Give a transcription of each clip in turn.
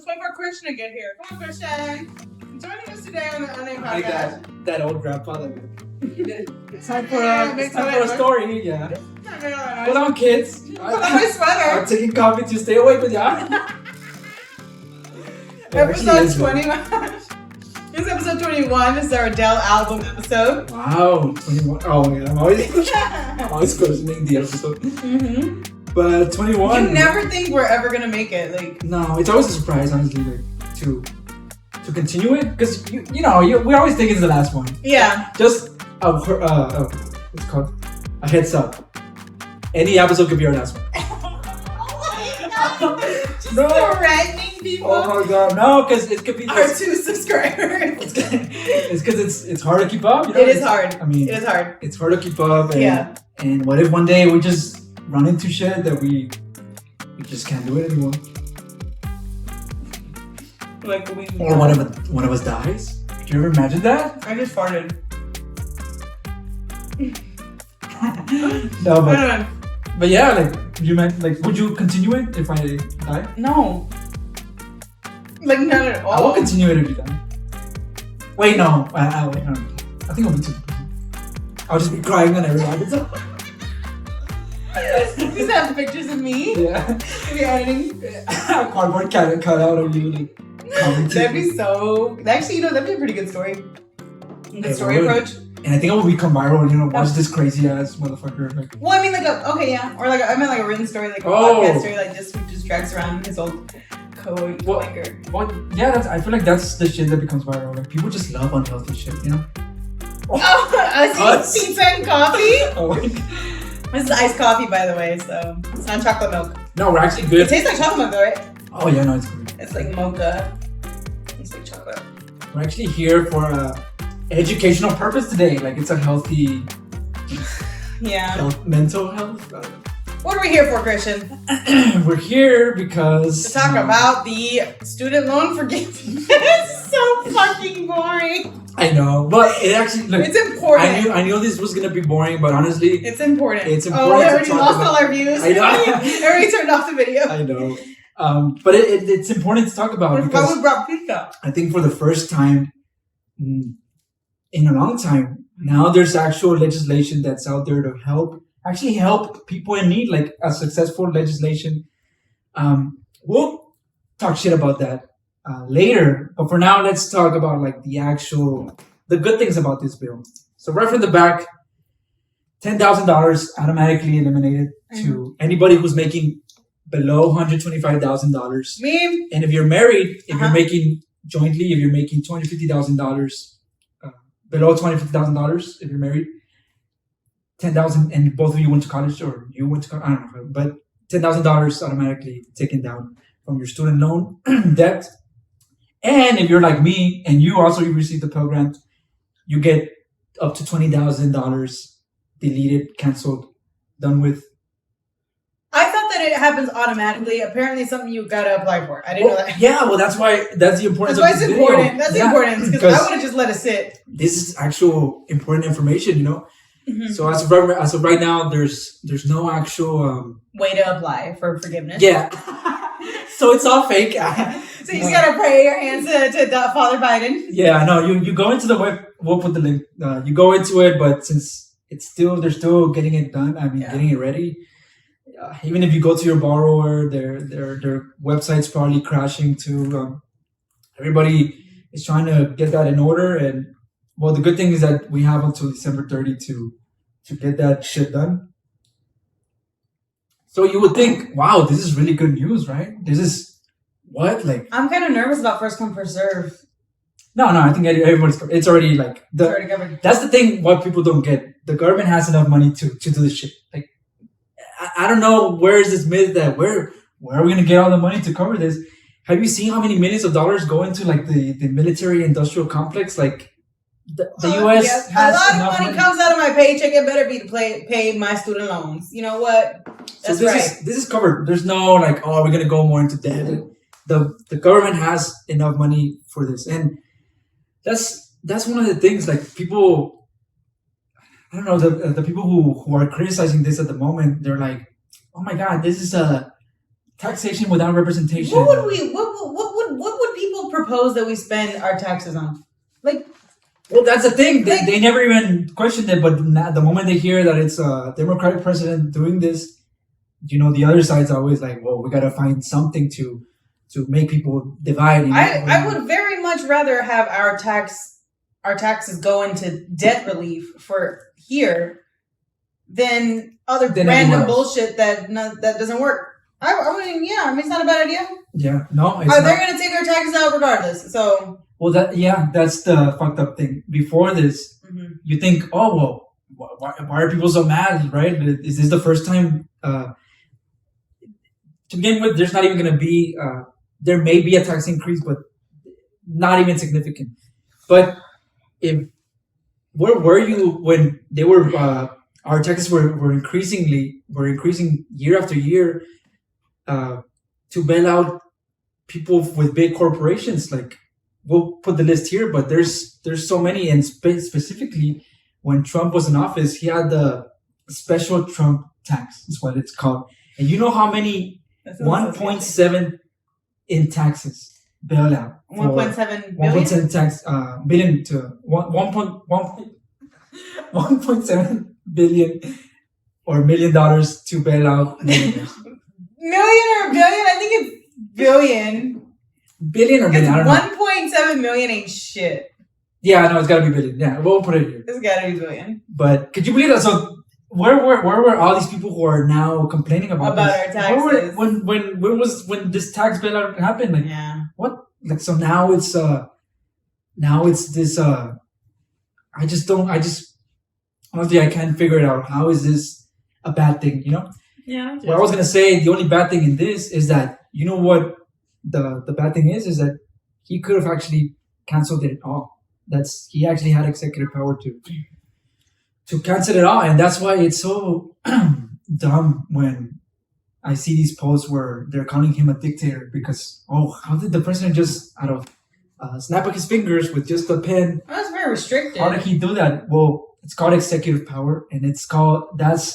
Let's wait for Christian to get here. Come on, Christian. Joining us today on the Unnamed Like podcast. that old grandfather. It's time for Makes a story, yeah. Hold on, kids. Put on my sweater. I'm taking coffee to stay awake with y'all. Episode 21. This is episode 21. This is our Adele album episode. Wow, 21. Oh, yeah. I'm always questioning the episode. Mm-hmm. But 21. You never think we're ever going to make it. Like, no, it's always a surprise, honestly, like, to continue it. Because, we always think it's the last one. Yeah. Just, what's it called? A heads up. Any episode could be our last one. Just threatening people. Oh my god, no, because it could be our 2 subscribers. It's because it's hard to keep up. It is hard. I mean, it is hard. It's hard to keep up. And, yeah. And what if one day we just run into shit that we just can't do it anymore? Like or one of us dies. Do you ever imagine that? I just farted. No, but yeah, would you continue it if I die? No. Like, not at all. I will continue it if you die. Wait, no. Wait, no. I think I'll be too. I'll just be crying on every episode. Just have pictures of me. Yeah. You're editing. A cardboard cut out of you. Like, that'd be so. Actually, that'd be a pretty good story. Good story approach. And I think it will become viral. Watch this crazy ass motherfucker. Like. Well, I mean, or I meant like a written story, like a podcast story, like just drags around his old co-worker. Well, yeah, I feel like that's the shit that becomes viral. Like people just love unhealthy shit, I see pizza and coffee. Oh. This is iced coffee, by the way, so it's not chocolate milk. No, we're actually good. It tastes like chocolate milk, though, right? Oh yeah, no, it's good. It's like mocha. It's like chocolate. We're actually here for a educational purpose today. Like it's a healthy, mental health. What are we here for, Christian? We're here because to talk about the student loan forgiveness. It's so fucking boring. I know, but it actually it's important. I knew this was gonna be boring, but honestly, it's important. It's important. Oh, we already lost all our views. I know. I already turned off the video. I know. But it's important to talk about because we brought pizza. I think for the first time in a long time, now there's actual legislation that's out there to help people in need, like a successful legislation. We'll talk shit about that later, but for now, let's talk about like the good things about this bill. So right from the back, $10,000 automatically eliminated to anybody who's making below $125,000. Me. And if you're married, if you're making jointly, if you're making $250,000, below $250,000, if you're married, $10,000, and both of you went to college or you went to college, I don't know, but $10,000 automatically taken down from your student loan debt. And if you're like me and you received the Pell Grant, you get up to $20,000 deleted, canceled, done with. I thought that it happens automatically. Apparently, something you gotta apply for. I didn't know that. Yeah, well, that's the importance. That's why it's important. That's the importance because I would have just let it sit. This is actual important information, Mm-hmm. So as of right now, there's no actual way to apply for forgiveness. Yeah. So it's all fake. So you just gotta pray your hands to Father Biden. Yeah, no, you go into the web. We'll put the link. You go into it, but since they're still getting it done. I mean, getting it ready. Even if you go to your borrower, their website's probably crashing too. Everybody is trying to get that in order, and well, the good thing is that we have until December 30 to get that shit done. So you would think, wow, this is really good news, right? This is what I'm kind of nervous about first come first serve. No, I think it's already like it's already covered. That's the thing. What people don't get, the government has enough money to do this shit. Like, I don't know where is this myth that where are we gonna get all the money to cover this? Have you seen how many millions of dollars go into like the military industrial complex? Like the U.S. has a lot of money comes out of my paycheck. It better be to pay my student loans. You know what? That's this is covered. There's no like, we're gonna go more into debt. The government has enough money for this, and that's one of the things. Like people, I don't know, the people who are criticizing this at the moment, they're like, oh my god, this is a taxation without representation. What would people propose that we spend our taxes on? Like, well, that's the thing. They never even questioned it, but the moment they hear that it's a Democratic president doing this, the other side's always like, well, we got to find something to make people divide. I would very much rather have our taxes go into debt relief for here than other random bullshit that doesn't work. I mean, it's not a bad idea. Yeah, no. They're going to take our taxes out regardless. So. Well, that's the fucked up thing. Before this, you think, oh, well, why are people so mad, right? Is this the first time? To begin with, there's not even going to be, there may be a tax increase, but not even significant. But where were you when they were, our taxes were increasing year after year to bail out people with big corporations? Like, we'll put the list here, but there's so many, and specifically when Trump was in office, he had the special Trump tax, is what it's called. And you know how many? 1.7 in taxes bailout. 1.7 billion? 1.7 tax billion to 1.7 billion or $1 million to bail out millionaires. Million or billion? I think it's billion. Billion or million? I don't know. 1.7 million ain't shit. Yeah, no, it's gotta be billion. Yeah, we'll put it here. It's gotta be billion. But could you believe that? So where were all these people who are now complaining about this? Our taxes? When this tax bailout happened? Like, what? Like, so now it's this. Honestly, I can't figure it out. How is this a bad thing? Yeah. What I was gonna say, the only bad thing in this is that what the bad thing is that he could have actually canceled it all. He actually had executive power to cancel it all, and that's why it's so dumb when I see these posts where they're calling him a dictator because how did the president just snap of his fingers with just a pen? That's very restricted. How did he do that? Well, it's called executive power, and that's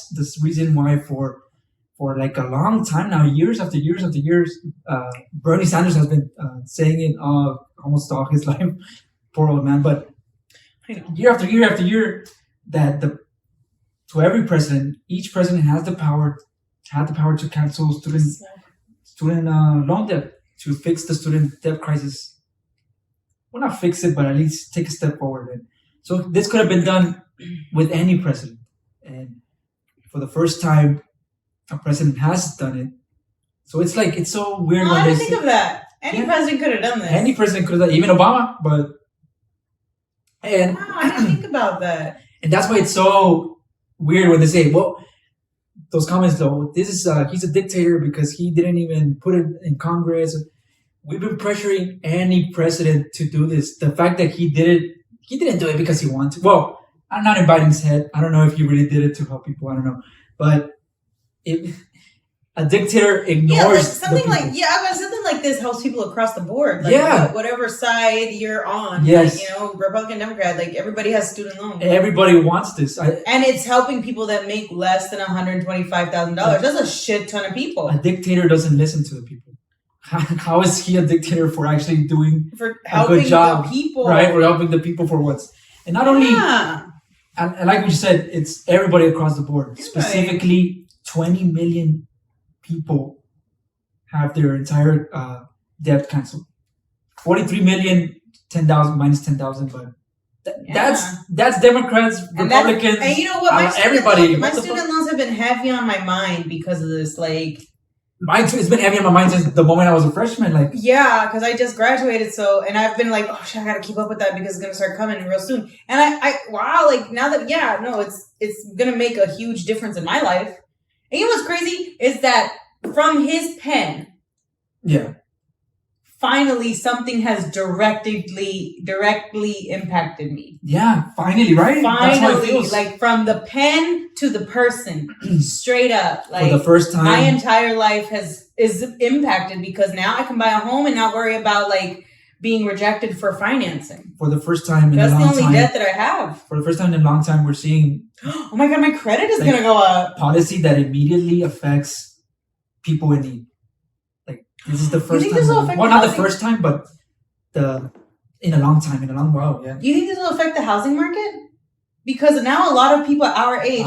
the reason why for like a long time now, years after years after years, Bernie Sanders has been saying it almost all his life. Poor old man, but year after year after year, that to every president, each president had the power to cancel student loan debt, to fix the student debt crisis. Well, not fix it, but at least take a step forward. And so this could have been done with any president, and for the first time, a president has done it. So it's so weird. I didn't think of that. Any president could have done this. Any president could have done it, even Obama. I didn't think about that. And that's why it's so weird when they say, well, those comments though, he's a dictator because he didn't even put it in Congress. We've been pressuring any president to do this. The fact that he didn't do it because he wanted to. Well, I'm not in Biden's head. I don't know if he really did it to help people. I don't know. But a dictator ignores something like this helps people across the board. Whatever side you're on. Yes. Republican, Democrat, everybody has student loans. Everybody wants this. And it's helping people that make less than $125,000. That's a shit ton of people. A dictator doesn't listen to the people. How is he a dictator for actually doing a good job? The people. Right? For helping the people for what's. And not only, and like we said, it's everybody across the board. Everybody. Specifically, 20 million people have their entire debt canceled. 43 million, 10,000 minus 10,000, but that's Democrats, Republicans, and you know what? Everybody. My student loans have been heavy on my mind because of this. It's been heavy on my mind since the moment I was a freshman. Because I just graduated, and I've been I gotta keep up with that because it's gonna start coming real soon. And now that it's gonna make a huge difference in my life. And you know what's crazy is that from his pen, finally something has directly impacted me. Yeah, finally, right? Finally, from the pen to the person, straight up. For the first time, my entire life is impacted because now I can buy a home and not worry about being rejected for financing. For the first time in a long time. That's the only debt that I have. For the first time in a long time, we're seeing... Oh my God, my credit is going to go up. Policy that immediately affects people in need. This is the first time. Well, not the first time, but in a long time, in a long while. Yeah. You think this will affect the housing market? Because now a lot of people our age,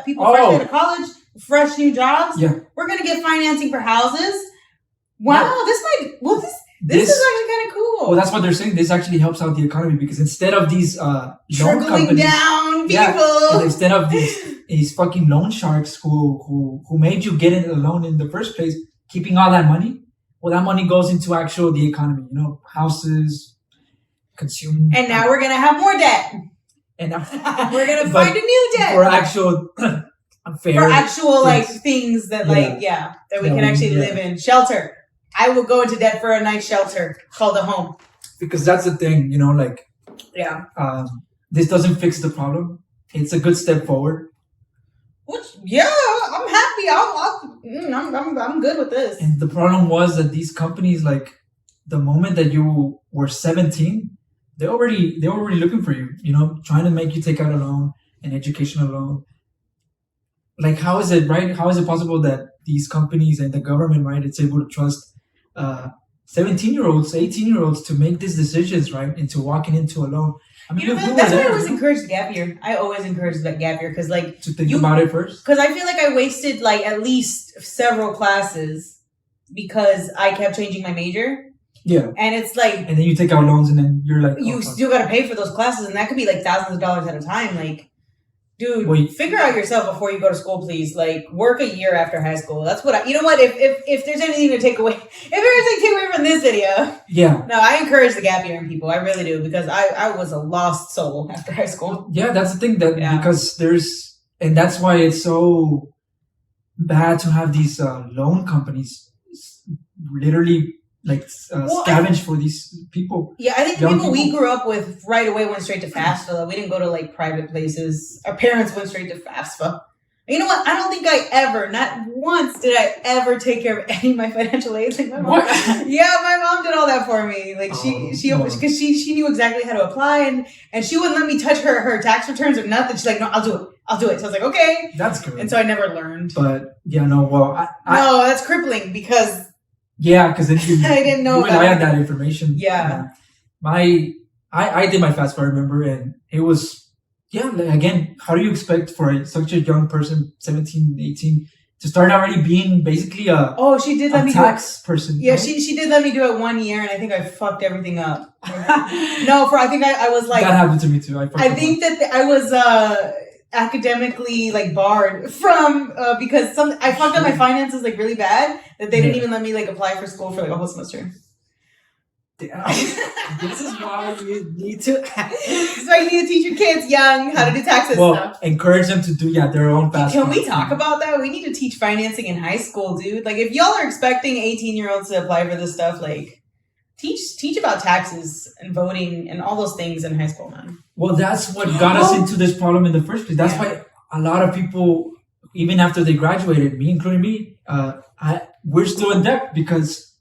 people fresh out of college, fresh new jobs. Yeah. We're gonna get financing for houses. Wow, yeah. This is actually kind of cool. Well, that's what they're saying. This actually helps out the economy because instead of these loan companies, down people, instead of these fucking loan sharks who made you get into the loan in the first place, keeping all that money. Well, that money goes into the economy. Houses, consume. And now we're gonna have more debt. And we're gonna find a new debt for actual things that that we can actually live in. Shelter. I will go into debt for a nice shelter called a home. Because that's the thing, this doesn't fix the problem. It's a good step forward. I'm happy. I'm good with this. And the problem was that these companies, the moment that you were 17, they were already looking for you, trying to make you take out a loan, an educational loan. How is it, right? How is it possible that these companies and the government, right, it's able to trust 17-year-olds, 18-year-olds to make these decisions, right, into walking into a loan? I mean, that's why I always encourage gap year. I always encourage that gap year because, to think about it first. Because I feel like I wasted at least several classes because I kept changing my major. Yeah. And it's and then you take out loans, and then you're you still got to pay for those classes, and that could be thousands of dollars at a time. Dude, figure out yourself before you go to school, please. Work a year after high school. That's what you know what? If there's anything to take away, if there's anything to take away from this video. Yeah. No, I encourage the gap year in people. I really do, because I was a lost soul after high school. Yeah, that's the thing because and that's why it's so bad to have these loan companies literally scavenge for these people. Yeah, I think the people we grew up with right away went straight to FAFSA. We didn't go to private places. Our parents went straight to FAFSA. You know what? I don't think not once did I ever take care of any of my financial aid. My mom, my mom did all that for me. Because she knew exactly how to apply, and she wouldn't let me touch her tax returns or nothing. She's like, no, I'll do it. So I was like, okay. That's good. And so I never learned. But no, that's crippling because. Yeah, because then I didn't know I had that information. Yeah. I did my FAFSA, I remember, and it was, again, how do you expect for such a young person, 17, 18, to start already being basically she did let me tax person? Yeah, right? she did let me do it 1 year, and I think I fucked everything up. I think I was that happened to me too. I think that I was academically barred from because I fucked up my finances really bad that they didn't even let me apply for school for a whole semester. This is why you need to. This is why you need to teach your kids young how to do taxes. Stuff. Encourage them to do their own FAFSA. Can we talk about that? We need to teach financing in high school, dude. If y'all are expecting 18-year-olds to apply for this stuff, teach about taxes and voting and all those things in high school, man. Well, that's what got us into this problem in the first place. That's why a lot of people, even after they graduated, me including me, we're still in debt because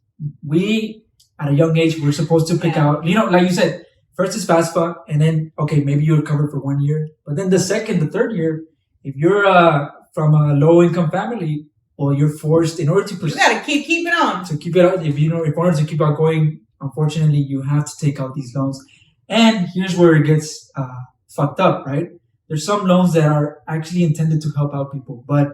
we, at a young age, we're supposed to pick out, like you said, first is FAFSA, and then, okay, maybe you're covered for 1 year. But then the second, the third year, if you're from a low-income family, well, you're forced, in order to pursue. You gotta keep it on. To keep it out, in order to keep out going, unfortunately, you have to take out these loans. And here's where it gets fucked up, right? There's some loans that are actually intended to help out people, but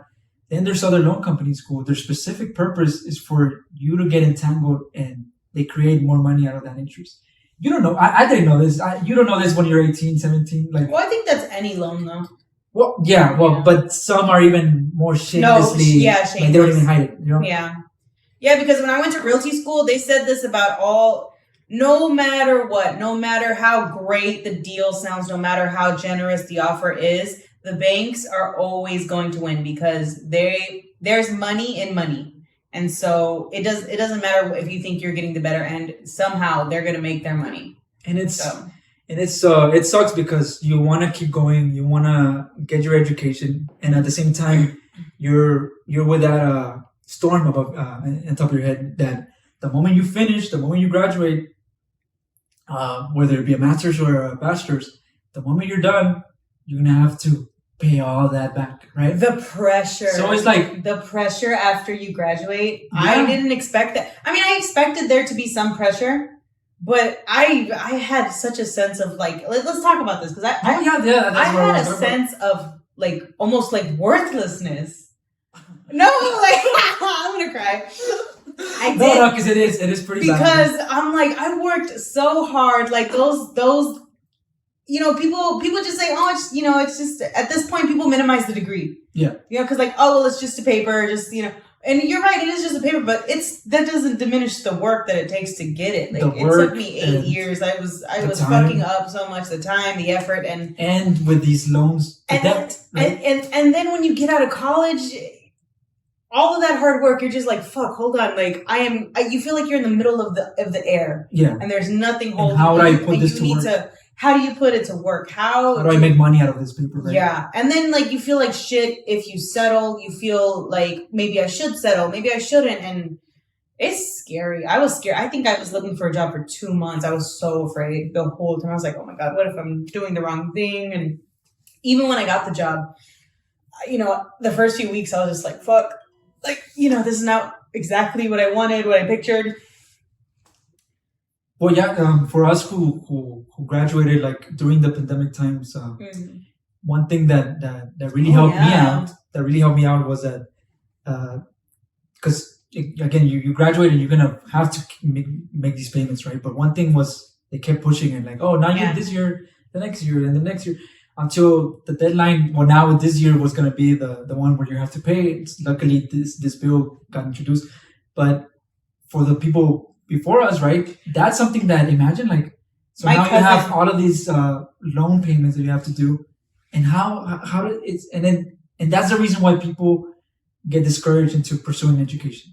then there's other loan companies who their specific purpose is for you to get entangled, and they create more money out of that interest. You don't know. I didn't know this. You don't know this when you're 18, 17. Well, I think that's any loan, though. Well, yeah. But some are even more shamelessly. Shameless. They don't even hide it. Yeah. Yeah, because when I went to realty school, they said this about no matter what, no matter how great the deal sounds, no matter how generous the offer is, the banks are always going to win because there's money in money. And so it doesn't matter if you think you're getting the better end, somehow they're going to make their money. And it sucks because you want to keep going, you want to get your education, and at the same time you're with that storm above on top of your head that the moment you finish, the moment you graduate, whether it be a master's or a bachelor's, the moment you're done, you're gonna have to pay all that back, right? The pressure. So it's like the pressure after you graduate. Yeah. I didn't expect that. I mean, I expected there to be some pressure, but I had such a sense of like, let's talk about this because I had a sense of like almost like worthlessness. No, like I'm gonna cry. No, because it is pretty. Because I'm like, I worked so hard. Like those. You know, people just say, oh, it's, you know, it's just, at this point, people minimize the degree. Yeah. You know, because like, oh, well, it's just a paper, just, you know. And you're right, it is just a paper, but that doesn't diminish the work that it takes to get it. Like, it took me 8 years. I was fucking up so much, the time, the effort, and with these loans, the debt. Right? And then when you get out of college, all of that hard work, you're just like, fuck, hold on. Like, you feel like you're in the middle of the air. Yeah. And there's nothing holding you. How would I put this to work? How do you put it to work? How do I make money out of this paper? Right? Yeah. And then like you feel like shit if you settle. You feel like maybe I should settle. Maybe I shouldn't. And it's scary. I was scared. I think I was looking for a job for 2 months. I was so afraid the whole time. I was like, oh my God, what if I'm doing the wrong thing? And even when I got the job, you know, the first few weeks I was just like, fuck. Like, you know, this is not exactly what I wanted, what I pictured. Well, yeah, for us who graduated like during the pandemic times, one thing that really helped me out was that because again you graduated, you're gonna have to make these payments, right? But one thing was they kept pushing it, like, oh, now you this year, the next year, and the next year, until the deadline. Well, now this year was gonna be the one where you have to pay. Luckily, this bill got introduced, but for the people before us, right? That's something that imagine like. So now you have all of these loan payments that you have to do, and how it's and that's the reason why people get discouraged into pursuing education.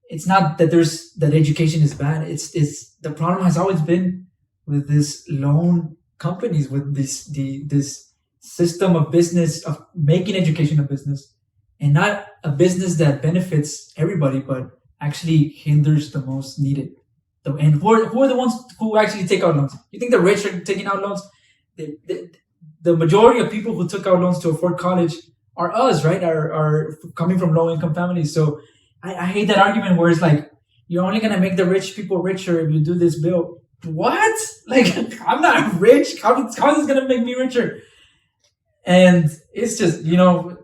It's not that that education is bad. It's the problem has always been with this loan companies, with this system of business of making education a business, and not a business that benefits everybody, but actually hinders the most needed. And who are the ones who actually take out loans? You think the rich are taking out loans? The majority of people who took out loans to afford college are us, right? Are coming from low income families. So I hate that argument where it's like, you're only going to make the rich people richer if you do this bill. What? Like, I'm not rich. How is this going to make me richer? And it's just, you know.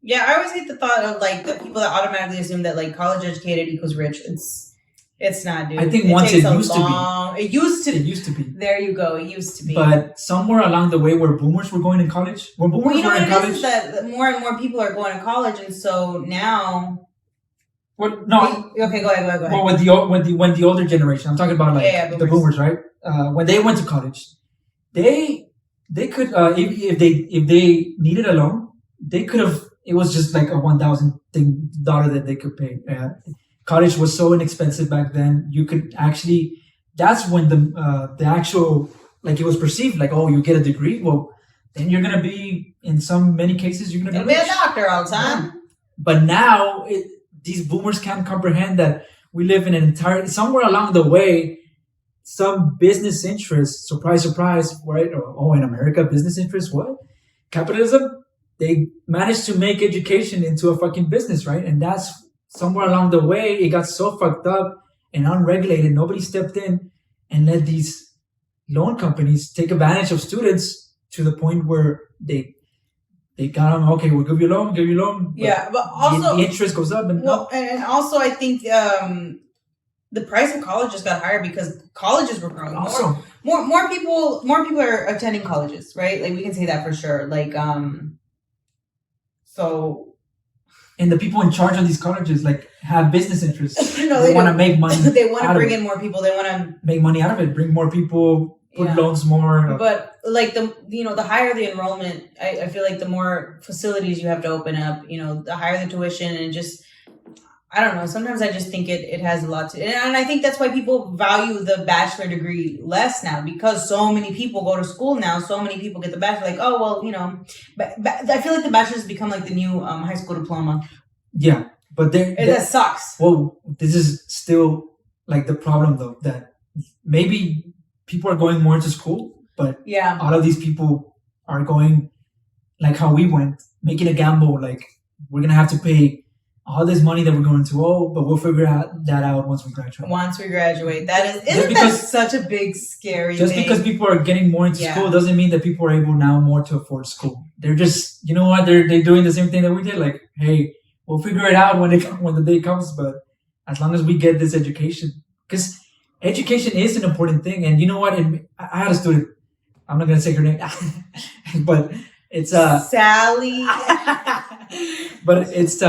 Yeah, I always hate the thought of like the people that automatically assume that like college educated equals rich. It's not, dude. I think once it used to be. It used to be. There you go. It used to be. But somewhere along the way where boomers were going to college, were in college. Is that more and more people are going to college, and so now. Well, no. Okay, go ahead. Well, when the older generation, I'm talking about like the boomers, right? When they went to college, they could if they needed a loan, they could have. It was just like a $1,000 that they could pay. College was so inexpensive back then. You could actually. That's when the actual, like, it was perceived like, oh, you get a degree. Well, then you're gonna be, in many cases, you're gonna be a doctor all the time. Yeah. But now these boomers can't comprehend that we live in somewhere along the way, some business interest, surprise, right? Oh, in America, business interest, what? Capitalism? They managed to make education into a fucking business, right? And that's somewhere along the way, it got so fucked up and unregulated. Nobody stepped in and let these loan companies take advantage of students to the point where they got them. Okay, we'll give you a loan. Yeah, but also the interest goes up and up. And also I think the price of college just got higher because colleges were growing. Also, more people are attending colleges, right? Like, we can say that for sure. Like, so. And the people in charge of these colleges, like, have business interests. No, they want to make money. They want to bring in more people. They want to make money out of it. Bring more people. Put loans more. But like the higher the enrollment, I feel like the more facilities you have to open up. The higher the tuition, and just, I don't know. Sometimes I just think it has a lot to, and I think that's why people value the bachelor degree less now, because so many people go to school now. So many people get the bachelor. Like, oh well, but I feel like the bachelor's has become like the new high school diploma. Yeah, but that sucks. Well, this is still like the problem though, that maybe people are going more to school, but all of these people are going like how we went, making a gamble, like we're gonna have to pay all this money that we're going to owe, but we'll figure that out once we graduate. Isn't that such a big scary just thing? Because people are getting more into school doesn't mean that people are able now more to afford school. They're just, you know what, they're doing the same thing that we did. Like, hey, we'll figure it out when the day comes, but as long as we get this education, because education is an important thing. And you know what, I had a student, I'm not gonna say her name, but it's Sally. But it's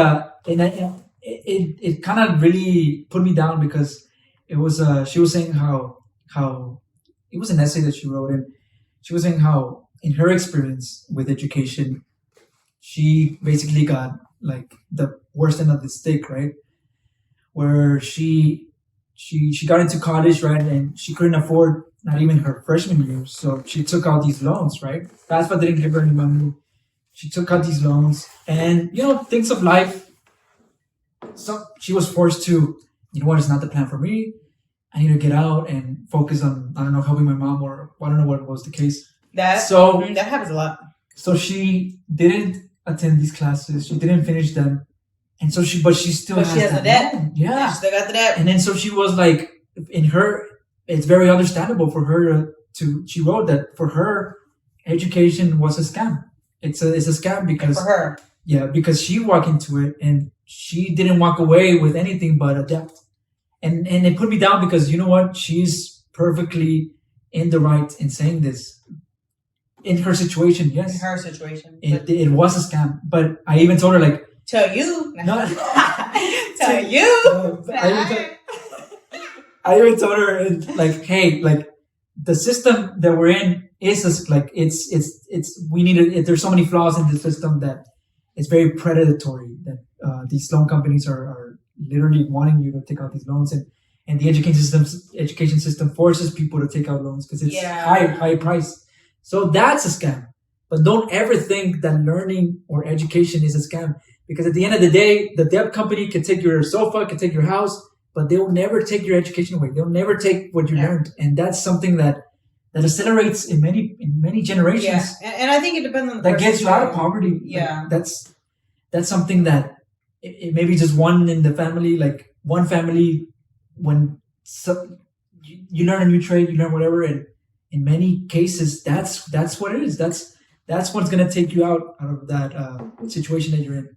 it kind of really put me down, because it was she was saying how it was an essay that she wrote, and she was saying how in her experience with education, she basically got like the worst end of the stick, right? Where she got into college, right, and she couldn't afford not even her freshman year, so she took out these loans, right? FAFSA didn't give her any money. She took out these loans, and things of life. So she was forced to, it's not the plan for me. I need to get out and focus on, I don't know, helping my mom, or I don't know what was the case. That happens a lot. So she didn't attend these classes. She didn't finish them, and so she still has the debt. Yeah, she still got the debt. And then so she was like, it's very understandable for her she wrote that for her, education was a scam. It's a scam because for her. Yeah, because she walked into it and she didn't walk away with anything but a debt. And it put me down, because you know what? She's perfectly in the right in saying this. In her situation, yes. In her situation. It was a scam. But I even told her, like... Tell you. No. Tell you. I even told her, like, hey, like, the system that we're in is we need it. There's so many flaws in the system that it's very predatory, that these loan companies are literally wanting you to take out these loans, and the education system forces people to take out loans because it's high price. So that's a scam. But don't ever think that learning or education is a scam, because at the end of the day, the debt company can take your sofa, can take your house, but they will never take your education away. They'll never take what you learned, and that's something that accelerates in many generations. Yeah, and I think it depends on the that gets you out of poverty. Yeah, like, that's something that it maybe just one in the family, like one family, when you learn a new trade, you learn whatever, and in many cases, that's what it is. That's what's gonna take you out of that situation that you're in,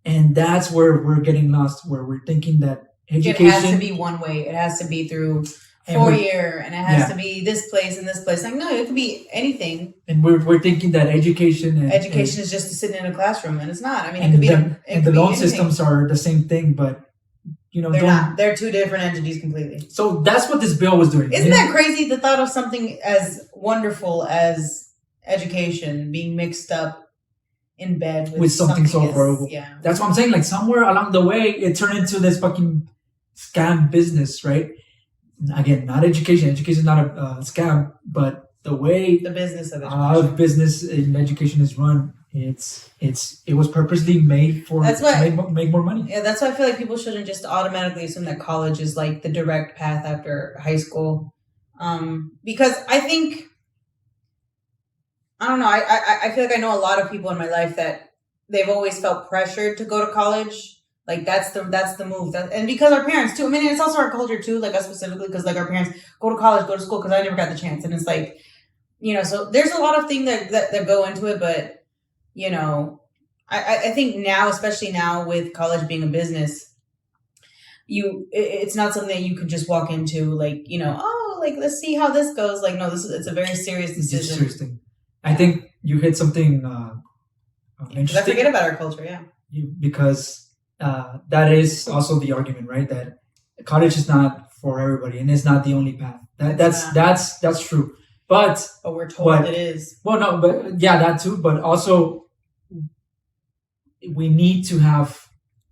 and that's where we're getting lost. Where we're thinking that education, it has to be one way. It has to be through 4 year, and it has to be this place and this place. Like, no, it could be anything. And we're thinking that education is just to sit in a classroom, and it's not. I mean, it could be the loan systems are the same thing, but they're not. They're two different entities completely. So that's what this bill was doing. Isn't that crazy? The thought of something as wonderful as education being mixed up in bed with something so horrible. Yeah, that's what I'm saying. Like, somewhere along the way, it turned into this fucking scam business, right? Again, not education. Education is not a scam, but the way the business of education. Business in education is run, it was purposely made for make more money. Yeah, that's why I feel like people shouldn't just automatically assume that college is like the direct path after high school, because I think, I don't know, I feel like I know a lot of people in my life that they've always felt pressured to go to college. Like, that's the move. And because our parents too, I mean, it's also our culture too, like us specifically, because like our parents go to college, go to school, because I never got the chance. And it's like, so there's a lot of things that go into it, but I think now, especially now with college being a business, it's not something that you can just walk into like, let's see how this goes. Like, no, it's a very serious decision. It's a serious thing. I think you hit something interesting. I forget about our culture, yeah. Because that is also the argument, right? That college is not for everybody, and it's not the only path. That's true. But we're told it is. Well, no, but yeah, that too. But also, we need to have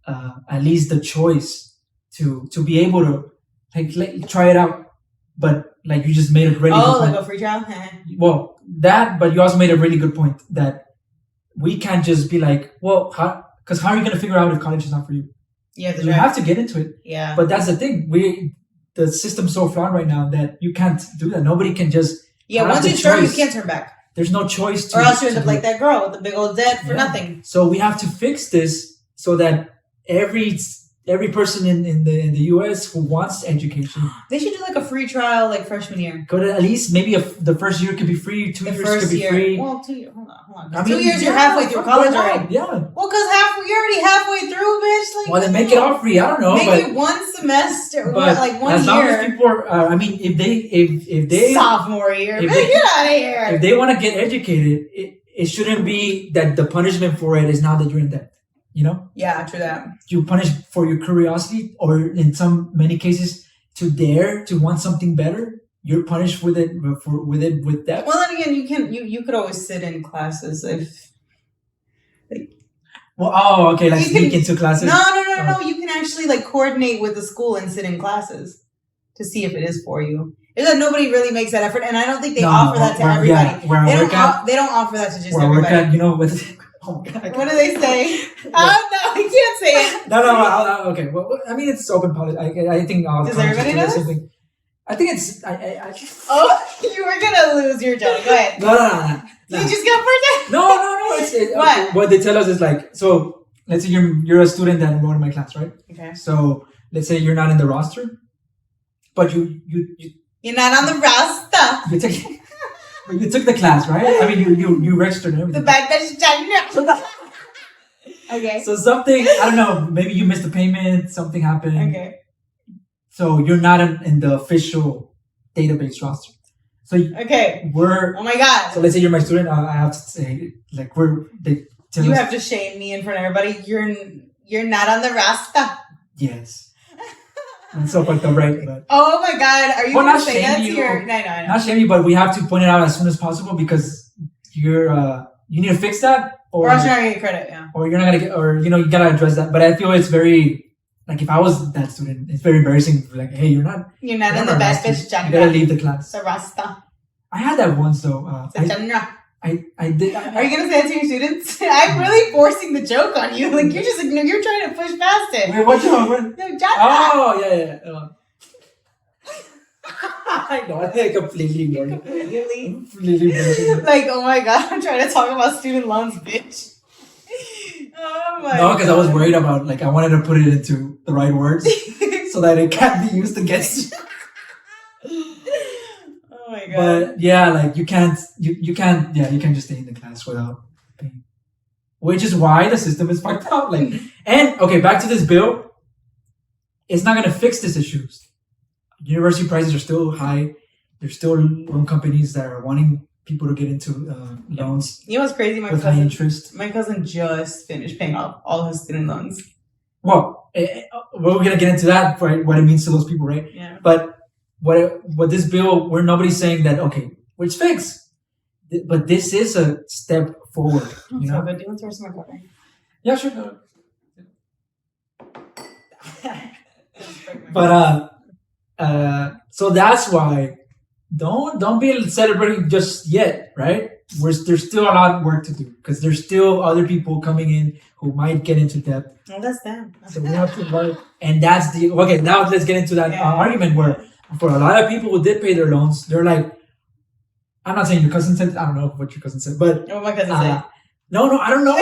at least the choice to be able to try it out. But like, you just made a really good point. Like a free trial. Well, but you also made a really good point that we can't just be like, well, because how are you going to figure out if college is not for you? You have to get into it. Yeah. But that's the thing. The system's so flawed right now that you can't do that. Nobody can just. Yeah, once you're sure, you can't turn back. there's no choice to. Or else you end up like that girl with the big old debt for nothing. So we have to fix this so that every person in the U.S. who wants education, they should do like a free trial like freshman year. Go to at least maybe the first year could be free, 2 years could be free. Well, 2 years. Hold on. I mean, 2 years you're halfway through college already. Yeah. Well, because you're already halfway through, bitch. Like, well, then make it all free. I don't know. Make it one semester, like 1 year. As long as people are, I mean, if they sophomore year, get out of here. If they want to get educated, it shouldn't be that the punishment for it is now that you're in debt. You know? Yeah, true that. You punish for your curiosity, or in many cases, to dare to want something better. You're punished with it with that. Well, then again, you could always sit in classes if. Like sneak into classes. No. You can actually like coordinate with the school and sit in classes to see if it is for you. Is that nobody really makes that effort, and I don't think they offer that to everybody. Yeah, they don't offer that to just everybody. You know, with. Oh God. What do they say? Oh no, I can't say it. No. Okay. Well, I mean, it's open policy. I think. Does everybody know this? I think it's. Oh, you were gonna lose your job. Go ahead. No. You just got first. No. What? What they tell us is like, so let's say you're a student that enrolled in my class, right? Okay. So let's say you're not in the roster, but you're not on the roster. You took the class, right? I mean, you registered and everything. The back that's okay. So something, I don't know, maybe you missed a payment, something happened. Okay. So you're not in the official database roster. So oh my God. So let's say you're my student. I have to say, like, you have to shame me in front of everybody. You're not on the roster. Yes. And so fucked up, right? But, oh my God, are you going to say that to your... No. Not shame you, but we have to point it out as soon as possible because you need to fix that. Or else you're not going to get credit, yeah. Or you're not going to get... Or, you got to address that. But I feel it's very... Like, if I was that student, it's very embarrassing. Like, hey, you're not in the best bitch genre. You got to leave the class. The rasta. I had that once, though. I did. Are you gonna say that to your students? I'm really forcing the joke on you. Like you're trying to push past it. Wait, what joke? No, genre. Yeah. I know. I think I completely ignored it. Like, oh my God, I'm trying to talk about student loans, bitch. Oh my. No, because I was worried about I wanted to put it into the right words so that it can't be used against you. Oh my God. But yeah, you can't just stay in the class without paying. Which is why the system is fucked up. Back to this bill. It's not gonna fix these issues. University prices are still high. There's still loan companies that are wanting people to get into loans. You know what's crazy? High interest. My cousin just finished paying off all his student loans. Well, we're gonna get into that, right? What it means to those people, right? Yeah. But what this bill, where nobody's saying that it's fixed, but this is a step forward. You know. But do you want to throw some cover? Yeah, sure. But so that's why don't be celebrating just yet, right? There's still a lot of work to do because there's still other people coming in who might get into debt. Oh, that's them. So we have to work, and that's now let's get into that argument where for a lot of people who did pay their loans, they're like, I'm not saying your cousin said, I don't know what your cousin said, but what my cousin said. No, I don't know.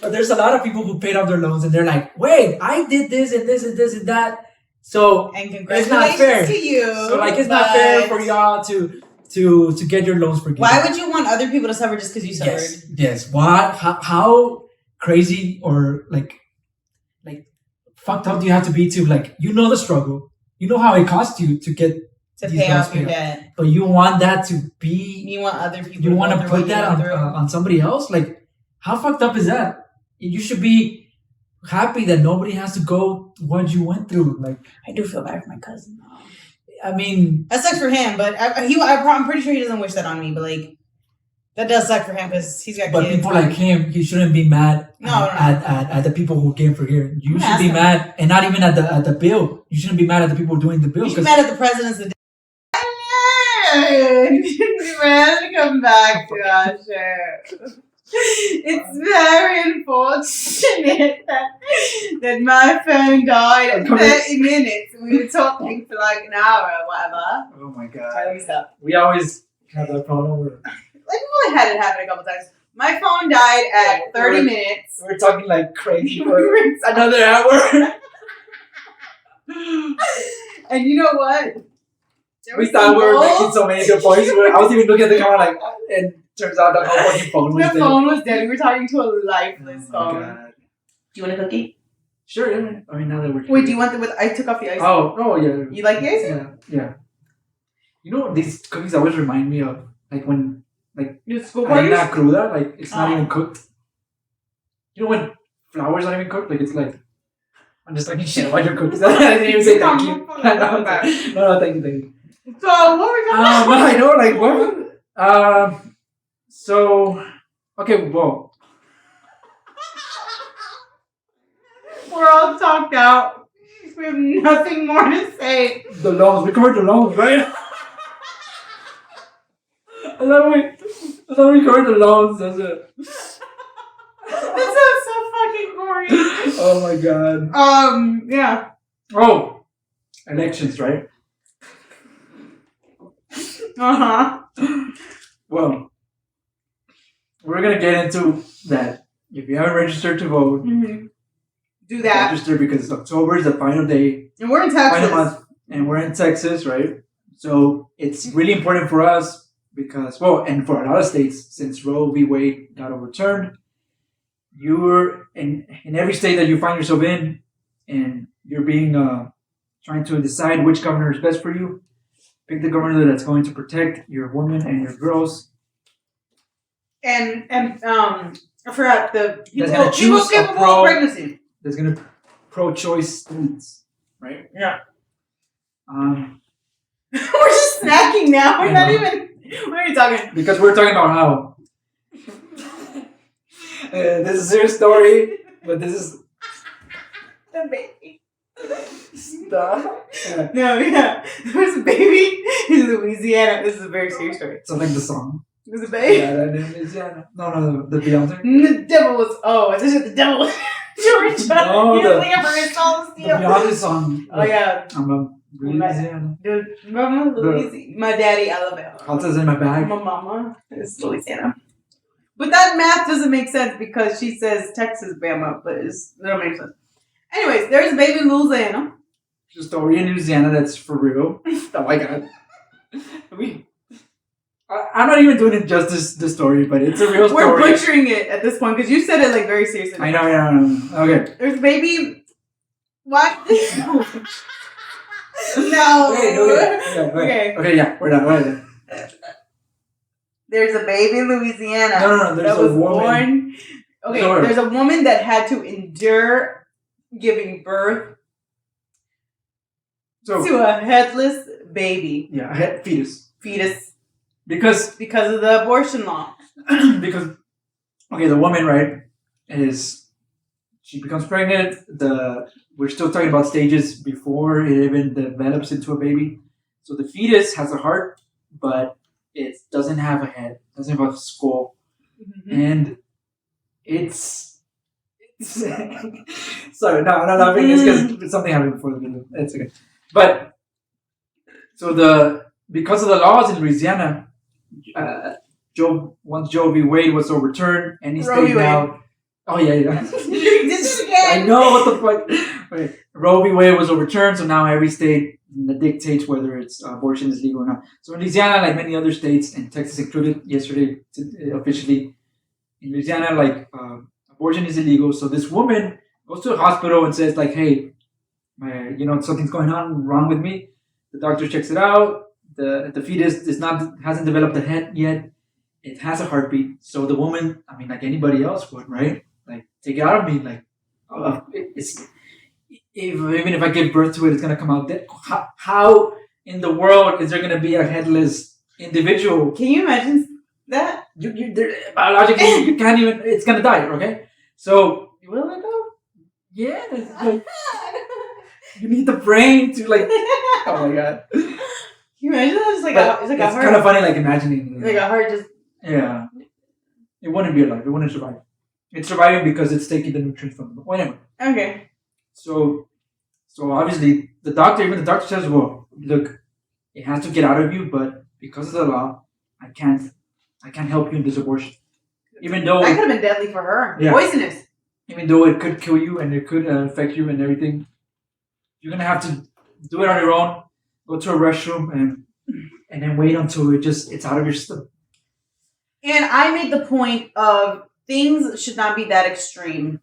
But there's a lot of people who paid off their loans and they're like, wait, I did this and this and this and that. So it's not fair to you. So it's not fair for y'all to get your loans forgiven. Why would you want other people to suffer just because you suffered? Yes. Why? How crazy or fucked up do you have to be to the struggle? You know how it costs you to get to pay off your debt, but you want that to be. You want other people. You want to put that on somebody else. How fucked up is that? You should be happy that nobody has to go what you went through. I do feel bad for my cousin. I mean, that sucks for him, but I'm pretty sure he doesn't wish that on me. But that does suck for him because he's got. But kids. People like him, he shouldn't be mad at the people who came for here. You should be mad, and not even at the bill. You shouldn't be mad at the people doing the bill. You should be mad at the presidents. Man, come back to our show. It's very unfortunate that my phone died at 30 minutes. We were talking for an hour or whatever. Oh my God. Try to stop. We always have that problem where only had it happen a couple times. My phone died at 30 minutes. We're talking like crazy for another hour. And you know what? We thought we were making so many good points. I was even looking at the camera like, and turns out the whole fucking phone was dead. The phone was dead. We were talking to a lifeless phone. God. Do you want a cookie? Sure, yeah. I mean, now that we're... Wait, do you want the with... I took off the ice. Oh, yeah. You like the ice? Yeah. You know, these cookies always remind me of, like, when, like, harina cruda, like, it's not even cooked. You know when flour's not even cooked? Like, it's like, I'm just talking shit about your cookies. I didn't even say thank you. No, thank you. So, what were we talking about? I know, like, what? So, okay, well. We're all talked out. We have nothing more to say. The loans. We covered the loans, right? I thought we covered the loans. That's it. That sounds so fucking gory. Oh my god. Yeah. Oh, elections, right? Well, we're gonna get into that. If you haven't registered to vote, do that. Register because October is the final day. And we're in Texas. Final month, and we're in Texas, right? So it's really important for us because, well, and for a lot of states, since Roe v. Wade got overturned, you're in every state that you find yourself in, and you're being trying to decide which governor is best for you. Pick the governor that's going to protect your women and your girls. And I forgot the people capable of pregnancy. That's gonna pro-choice states, right? Yeah. We're just snacking now. We're not even. What are you talking? Because we're talking about how. This is your story, but this is the baby. Stop. Yeah. No, yeah. There was a baby in Louisiana. This is a very serious story. It's like the song. There's a baby. Yeah, that name is No, the Beyonce. The devil was. Oh, I think the devil was Georgia. No, the Beyonce song. Oh yeah. I'm a Louisiana. My daddy, Alabama. Alta's in my bag. My mama is Louisiana. But that math doesn't make sense because she says Texas, Bama, but it don't make sense. Anyways, there's a baby in Louisiana. There's a story in Louisiana that's for real. Oh my god. I'm not even doing it justice, the story, but it's a real story. We're butchering it at this point because you said it like very seriously. I know. Okay. There's a baby. What? No. Okay, yeah, we're done. There's a baby in Louisiana. No, there's a woman. There's a woman that had to endure giving birth to a headless baby. Yeah, a fetus. Because of the abortion law. Because the woman, right, she becomes pregnant. We're still talking about stages before it even develops into a baby. So the fetus has a heart, but it doesn't have a head, doesn't have a skull, and it's sorry, no, I'm laughing. It's because something happened before the video. It's okay, but so because of the laws in Louisiana, once Roe v. Wade was overturned, any state now. Oh yeah. You did it again. I know what the fuck. Right. Roe v. Wade was overturned, so now every state dictates whether it's abortion is legal or not. So in Louisiana, like many other states, and Texas included, yesterday officially in Louisiana, abortion is illegal. So this woman goes to a hospital and says, like, hey, something's going on wrong with me. The doctor checks it out. The fetus hasn't developed a head yet. It has a heartbeat. So the woman, I mean, like anybody else would, right? Like, take it out of me. Like, even if I give birth to it, it's gonna come out dead. How in the world is there gonna be a headless individual? Can you imagine that? Biologically, you can't even. It's gonna die. Okay, so will it though? Yeah. You need the brain to like. Oh my god. Can you imagine that? It's kind of funny, like imagining. Like a heart just. Yeah. It wouldn't be alive. It wouldn't survive. It's surviving because it's taking the nutrients from the whatever. Okay. So obviously the doctor says, well, look, it has to get out of you, but because of the law, I can't I can't help you in this abortion. Even though that could have been deadly for her. Yeah. Poisonous. Even though it could kill you and it could affect you and everything, you're going to have to do it on your own, go to a restroom and then wait until it's out of your system. And I made the point of things should not be that extreme.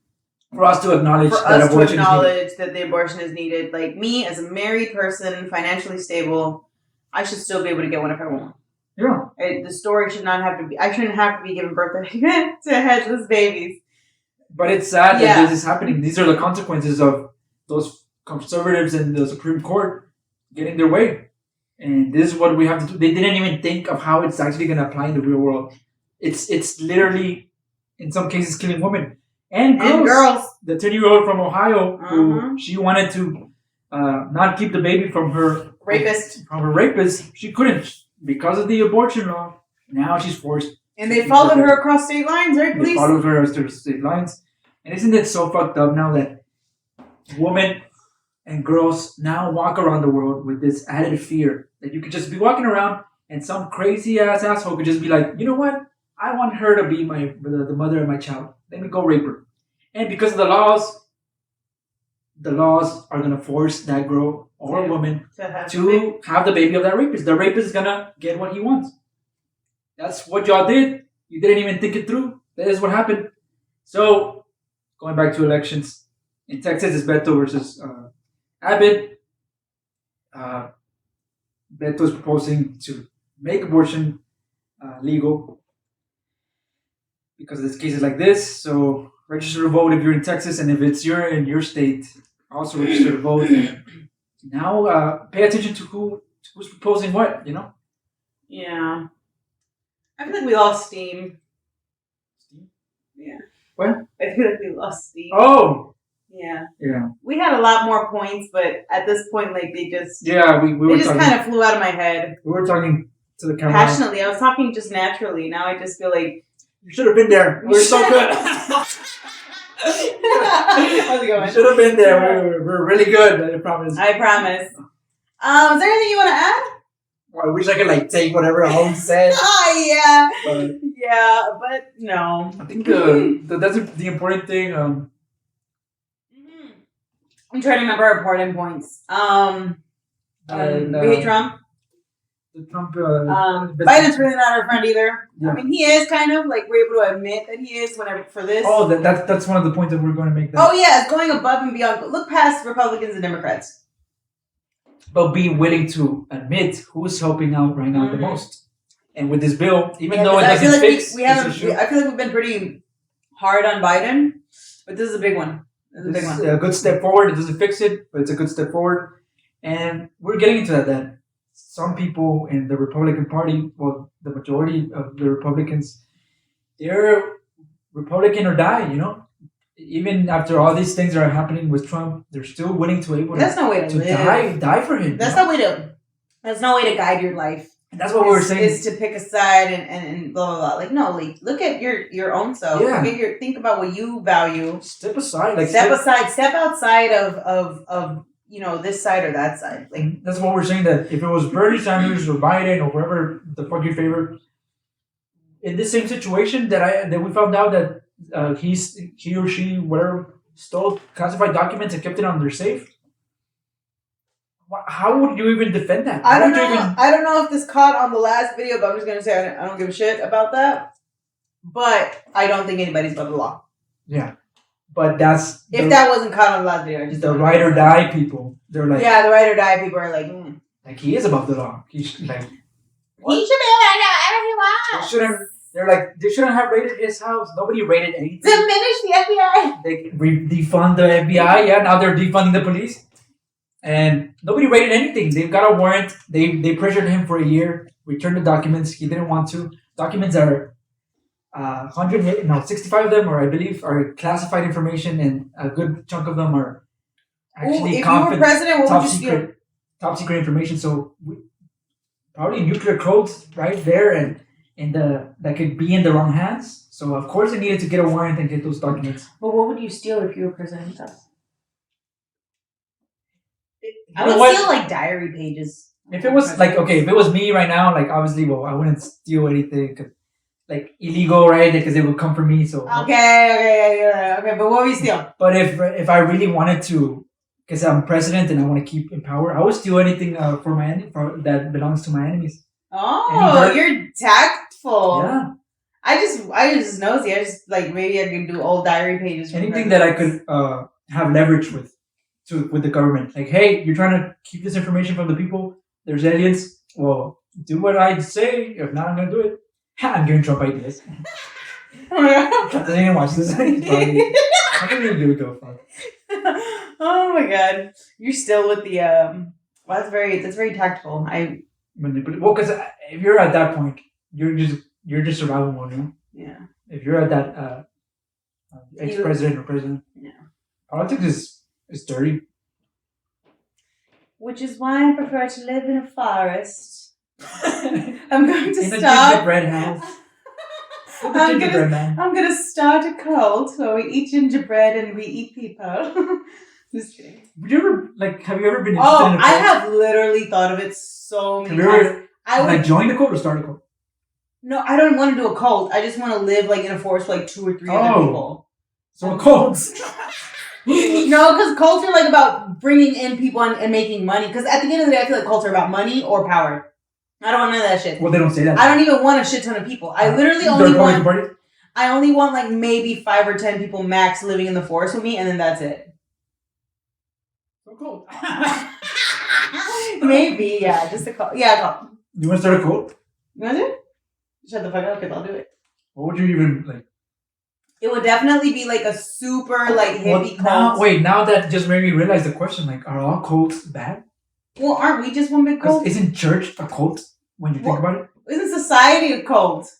For us to acknowledge that the abortion is needed. Like me, as a married person, financially stable, I should still be able to get one if I want. Yeah. The story should not have to be. I shouldn't have to be giving birth to headless babies. But it's sad that this is happening. These are the consequences of those conservatives in the Supreme Court getting their way. And this is what we have to do. They didn't even think of how it's actually going to apply in the real world. It's literally, in some cases, killing women. And girls. The 10-year-old from Ohio, who she wanted to not keep the baby from her rapist. She couldn't because of the abortion law. Now she's forced. And they followed her across state lines, right, police? They followed her across state lines. And isn't it so fucked up now that women and girls now walk around the world with this added fear that you could just be walking around and some crazy ass asshole could just be like, you know what? I want her to be the mother of my child. Let me go rape her. And because of the laws are going to force that girl or woman to have the baby of that rapist. The rapist is going to get what he wants. That's what y'all did. You didn't even think it through. That is what happened. So, going back to elections. In Texas, it's Beto versus Abbott. Beto is proposing to make abortion legal because of cases like this. So, register to vote if you're in Texas, and if it's in your state, also register to vote. Now, pay attention to who's proposing what, you know? Yeah. I feel like we lost steam. Steam? Yeah. What? I feel like we lost steam. Oh! Yeah. Yeah. We had a lot more points, but at this point, like, they just... Yeah, we were just kind of flew out of my head. We were talking to the camera. Passionately. I was talking just naturally. Now I just feel like... You should have been there. We were so good. How's it going? You should have been there. We're really good. I promise. I promise. Is there anything you want to add? Well, I wish I could take whatever Holmes said. Oh yeah, but no. I think that's the important thing. I'm trying to remember important points. We hate Trump. Biden's really not our friend either. Yeah. I mean, he is kind of like we're able to admit that he is whenever for this. Oh, that's one of the points that we're going to make. Oh yeah, it's going above and beyond. Look past Republicans and Democrats. But be willing to admit who's helping out right now the most. And with this bill, even though it doesn't fix I feel like we've been pretty hard on Biden, but this is a big one. This is a good step forward. It doesn't fix it, but it's a good step forward. And we're getting into that some people in the Republican Party, well, the majority of the Republicans, they're Republican or die, you know? Even after all these things that are happening with Trump, they're still willing to That's no way to live. Die for him. That's no way to guide your life. And that's what we were saying. Is to pick a side and blah blah blah. Like no, like look at your own self. Yeah. Think about what you value. Step aside. Step outside of this side or that side. Like that's what we're saying, that if it was Bernie Sanders or Biden or whoever the fuck you favor, in this same situation that we found out that he or she whatever stole classified documents and kept it on their safe. How would you even defend that? I don't know. I don't know if this caught on the last video, but I'm just gonna say I don't give a shit about that. But I don't think anybody's above the law. Yeah, but that's that wasn't caught on the last video. The ride or die people. They're like, the ride or die people are like, like he is above the law. He's like, what? He should be able to do whatever he wants. They're like, they shouldn't have raided his house. Nobody raided anything. Diminish the FBI. They defund the FBI. Yeah, now they're defunding the police. And nobody raided anything. They've got a warrant. They pressured him for a year. Returned the documents. He didn't want to. Documents are 65 of them, or I believe, are classified information, and a good chunk of them are actually if you were president, what would you steal? Top secret information. So probably nuclear codes right there, and that could be in the wrong hands. So of course they needed to get a warrant and get those documents. But what would you steal if you were president? I would steal like diary pages. If it was if it was me right now, like obviously, I wouldn't steal anything. like illegal, right? Because they would come for me. So okay. But what would you steal? But if I really wanted to, because I'm president and I want to keep in power, I would steal anything that belongs to my enemies. Oh, you're tactful. Yeah. I just nosy. I just like maybe I could do old diary pages. Anything that I could have leverage with the government. Like, hey, you're trying to keep this information from the people. There's aliens. Well, do what I say. If not, I'm gonna do it. I'm giving Trump ideas. Trump doesn't even watch this. How can you do it though? Oh my god, you're still with the Well, that's very tactful. Well, because if you're at that point, you're just survival mode, you know? Yeah. If you're at that ex-president or president, yeah. Politics is dirty. Which is why I prefer to live in a forest. I'm going to in start. a gingerbread house. I'm gonna start a cult where we eat gingerbread and we eat people. Just kidding. Have you ever been interested in a cult? I have literally thought of it so many times. I would join the cult or start a cult? No, I don't want to do a cult. I just want to live like in a forest with like 2 or 3 other people. So cults. No, because cults are like about bringing in people and making money. Because at the end of the day, I feel like cults are about money or power. I don't want none of that shit. Well, they don't say that. I don't even want a shit ton of people. I literally only want like maybe 5 or 10 people max living in the forest with me, and then that's it. So cool. Maybe, yeah, just a cult. Yeah, a cult. You want to start a cult? You want to? Shut the fuck up, because I'll do it. What would you even like? It would definitely be like a super like hippie cult. Now that just made me realize the question: like, are all cults bad? Well, aren't we just one big cult? Isn't church a cult when you think about it? Isn't society a cult?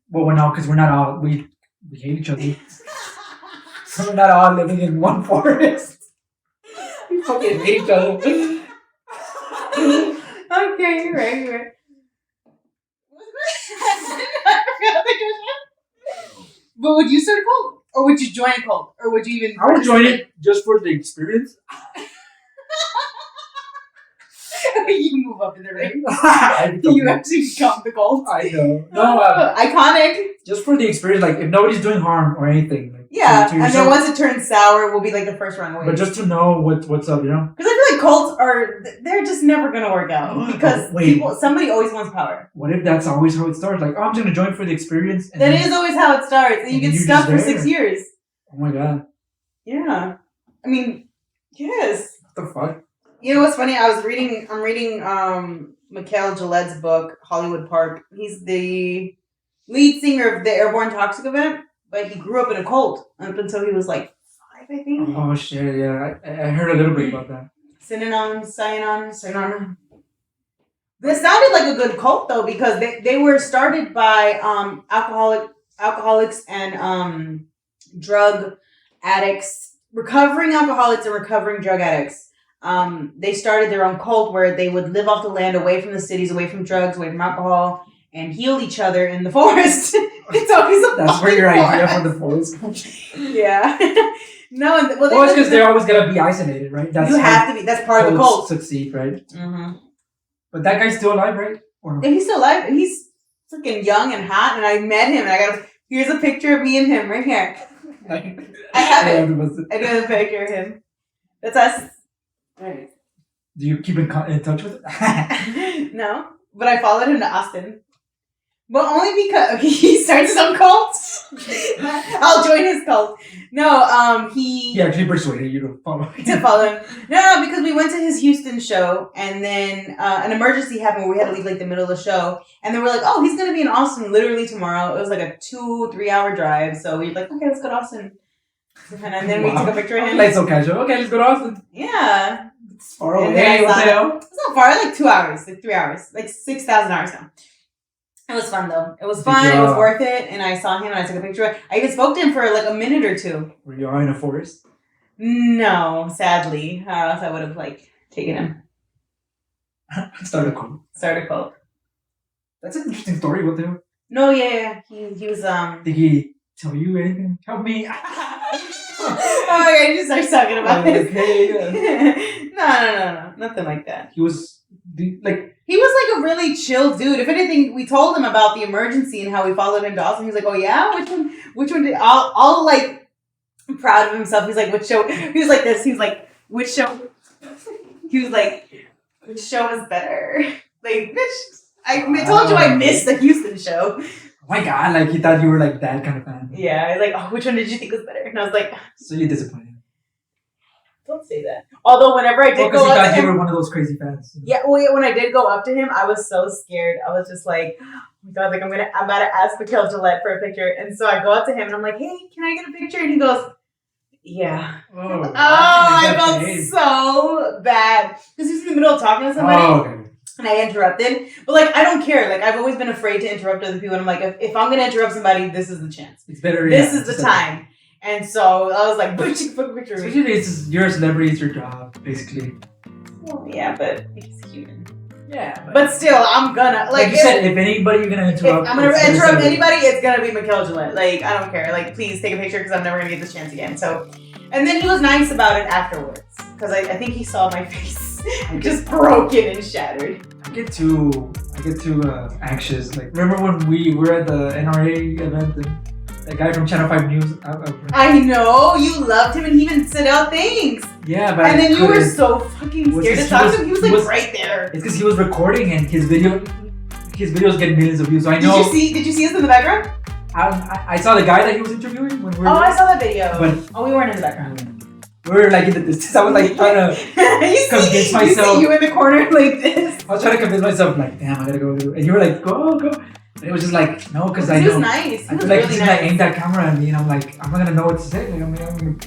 Well, no, because we're not all we hate each other. So we're not all living in one forest. We fucking hate each other. Okay, you're right. But would you start a cult? Or would you join a cult? Or would you even... I would join it just for the experience. You move up in the ranks. You actually become the cult. I know. No, iconic. Just for the experience, like if nobody's doing harm or anything. Like, yeah, to and then once it turns sour, we'll be like the first runaway. But just to know what's up, you know? Because I feel like cults they're just never going to work out. Because somebody always wants power. What if that's always how it starts? Like, I'm just going to join for the experience. And that is always how it starts. And you get stuck for 6 years. Oh my god. Yeah. I mean, yes. What the fuck? You know what's funny? I'm reading Mikhail Gillette's book, Hollywood Park. He's the lead singer of the Airborne Toxic event, but he grew up in a cult up until he was like 5, I think. Oh shit, yeah. I heard a little bit about that. Synanon. This sounded like a good cult though, because they were started by alcoholics and drug addicts, recovering alcoholics and recovering drug addicts. They started their own cult where they would live off the land, away from the cities, away from drugs, away from alcohol, and heal each other in the forest. It's always that's where your idea for the forest comes. Yeah. No, it's because they're always gonna be isolated, right? You have to be. That's part of the cult. Succeed, right? Mm-hmm. But that guy's still alive, right? Or no? Yeah, he's still alive. He's freaking young and hot, and I met him, and here's a picture of me and him right here. I have it. I do have a picture of him. That's us. Right. Do you keep in touch with it? No, but I followed him to Austin. But only because he started some cults. I'll join his cult. No, he actually persuaded you to follow him. No, because we went to his Houston show, and then an emergency happened where we had to leave like the middle of the show, and then we're like, oh, he's gonna be in Austin literally tomorrow. It was like a 2-3 hour drive, so we were like, okay, let's go to Austin. And then we took a picture of him. Like so casual. Okay, let's go to Austin. Yeah. It's far away. Hey, what the hell? It's not far. Like 2 hours, like 3 hours, like 6,000 hours now. It was fun though. It was fun. It was worth it. And I saw him and I took a picture of it. I even spoke to him for like a minute or two. Were you all in a forest? No, sadly. Or else I would have like taken him. Start a cult. That's an interesting story. What the hell? No, yeah. He was Did he tell you anything? Help me. Oh my god, you just start talking about this. Okay. No, nothing like that. He was He was like a really chill dude. If anything, we told him about the emergency and how we followed him to Austin. He's like, oh yeah, which one did all like proud of himself. He's like, which show? He was like this. He was like, which show? He was like, which show is better? Like, bitch, I told you I missed the Houston show. Oh my god, like he thought you were like that kind of fan. Yeah, I was like, oh, which one did you think was better? And I was like, so you're disappointed. Don't say that. Although whenever I did go up to him, you were one of those crazy fans. Yeah, well, when I did go up to him, I was so scared. I was just like, oh my god, like I'm about to ask Mikhail Gillette for a picture. And so I go up to him and I'm like, hey, can I get a picture? And he goes, yeah. Oh, I felt so bad. Because he's in the middle of talking to somebody. Oh, okay. And I interrupted. But like, I don't care. Like, I've always been afraid to interrupt other people. And I'm like, if I'm going to interrupt somebody, this is the chance. It's better. This is the time. And so I was like, but you can put a picture of me. You're a celebrity, it's your job, basically. Well, yeah, but he's human. Yeah. But still, I'm gonna like you said, if anybody you're gonna interrupt, if I'm gonna interrupt anybody, it's gonna be Mikhail Gillette. Like, I don't care. Like, please take a picture because I'm never gonna get this chance again. So, and then he was nice about it afterwards because I think he saw my face just broken and shattered. I get too anxious. Like, remember when we were at the NRA event and that guy from Channel 5 News? I know you loved him and he even said out things. Yeah, but and then you were so fucking scared to talk to him. He was like right there. It's because he was recording and his videos get millions of views. So I know. Did you see us in the background? I saw the guy that he was interviewing when we were. Oh, I saw that video. But we weren't in the background. We were like in the distance. I was like trying to convince myself. You see you in the corner like this. I was trying to convince myself like, damn, I gotta go. And you were like, go. And it was just like, no, because I know. He was nice. I feel like he's gonna aim that camera at me, and I'm like, I'm not gonna know what to say. Like, I'm gonna...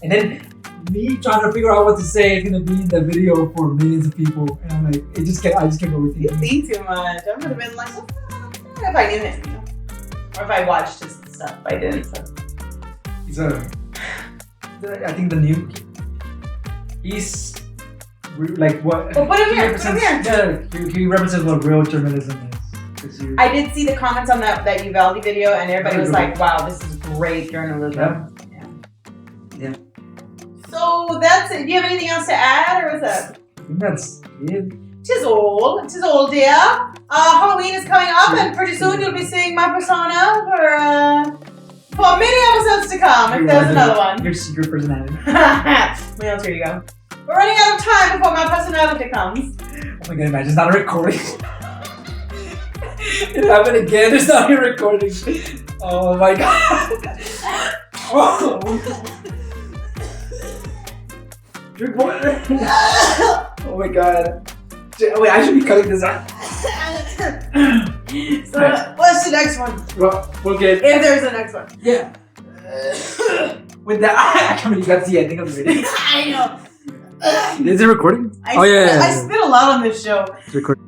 And then me trying to figure out what to say is gonna be in the video for millions of people, and I'm like, I just can't go with it. You think too much. I would have been like, if I knew him, you know? Or if I watched his stuff. I didn't. So. I think the new. He's like what? Well, put him here. Yeah, he represents what real journalism is. I did see the comments on that Uvalde video, and everybody was like, "Wow, this is great journalism." Yeah. So that's it. Do you have anything else to add, or is that? I think that's it. Tis all, dear. Halloween is coming up, and pretty soon you'll be seeing my persona for many episodes to come. If there's another one. Your secret personality. Well, here you go. We're running out of time before my personality comes. Oh my god! Imagine it's not a recording. It happened again. It's not a recording. Oh my god. Oh. Drink water. Oh my god. Wait, I should be cutting this out. So, what's the next one? Well, we'll get. If there's a next one. Yeah. With that, I can't believe that's the ending of the video. I know. Is it recording? I spit a lot on this show. It's recording.